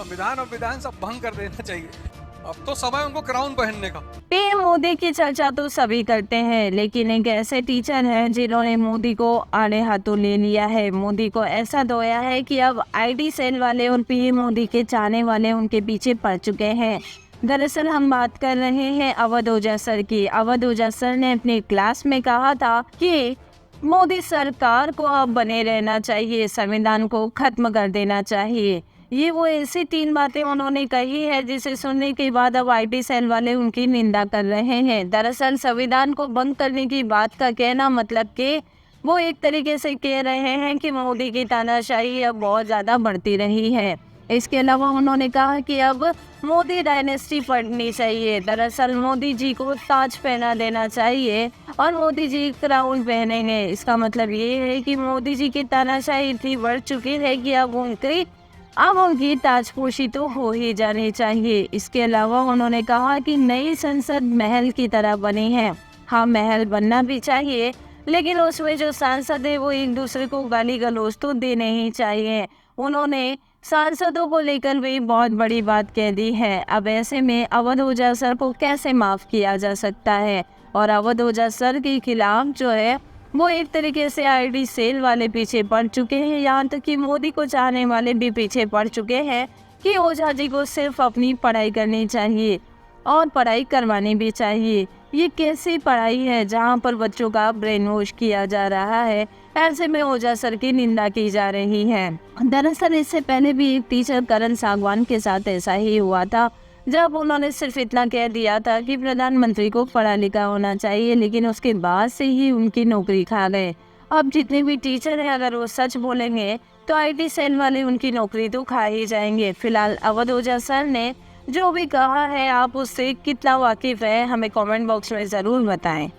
संविधान और विधान सब भंग कर देना चाहिए। अब तो समय उनको क्राउन पहनने का। पीएम मोदी की चर्चा तो सभी करते हैं, लेकिन एक ऐसे टीचर हैं जिन्होंने मोदी को आड़े हाथों ले लिया है। मोदी को ऐसा धोया है कि अब आईटी सेल वाले और पीएम मोदी के चाहने वाले उनके पीछे पड़ चुके हैं। दरअसल हम बात कर रहे हैं अवध ओझा सर की। अवध ओझा सर ने अपनी क्लास में कहा था कि मोदी सरकार को अब बने रहना चाहिए, संविधान को खत्म कर देना चाहिए। ये वो ऐसी 3 बातें उन्होंने कही है जिसे सुनने के बाद अब आईटी सेल वाले उनकी निंदा कर रहे हैं। दरअसल संविधान को भंग करने की बात का कहना मतलब कि वो एक तरीके से कह रहे हैं कि मोदी की तानाशाही अब बहुत ज़्यादा बढ़ती रही है। इसके अलावा उन्होंने कहा कि अब मोदी डायनेस्टी पढ़नी चाहिए। दरअसल मोदी जी को ताज पहना देना चाहिए और मोदी जी क्राउन पहनेंगे। इसका मतलब ये है कि मोदी जी की तानाशाही इतनी बढ़ चुकी है कि अब उनकी ताजपोशी तो हो ही जानी चाहिए। इसके अलावा उन्होंने कहा कि नई संसद महल की तरह बनी है। हाँ, महल बनना भी चाहिए, लेकिन उसमें जो सांसद है वो एक दूसरे को गाली गलौज तो देने ही चाहिए। उन्होंने सांसदों को लेकर भी बहुत बड़ी बात कह दी है। अब ऐसे में अवध ओझा सर को कैसे माफ़ किया जा सकता है? और अवध ओझा सर के खिलाफ जो है वो एक तरीके से आईटी सेल वाले पीछे पड़ चुके हैं। यहाँ तक कि मोदी को चाहने वाले भी पीछे पड़ चुके हैं कि ओझा जी को सिर्फ अपनी पढ़ाई करनी चाहिए और पढ़ाई करवानी भी चाहिए। ये कैसी पढ़ाई है जहाँ पर बच्चों का ब्रेन वॉश किया जा रहा है? ऐसे में ओझा सर की निंदा की जा रही है। दरअसल इससे पहले भी एक टीचर करण सागवान के साथ ऐसा ही हुआ था, जब उन्होंने सिर्फ इतना कह दिया था कि प्रधानमंत्री को पढ़ा लिखा होना चाहिए, लेकिन उसके बाद से ही उनकी नौकरी खा गए। अब जितने भी टीचर हैं अगर वो सच बोलेंगे तो आईटी सेल वाले उनकी नौकरी तो खा ही जाएंगे। फिलहाल अवध ओझा सर ने जो भी कहा है, आप उससे कितना वाकिफ है हमें कमेंट बॉक्स में ज़रूर बताएं।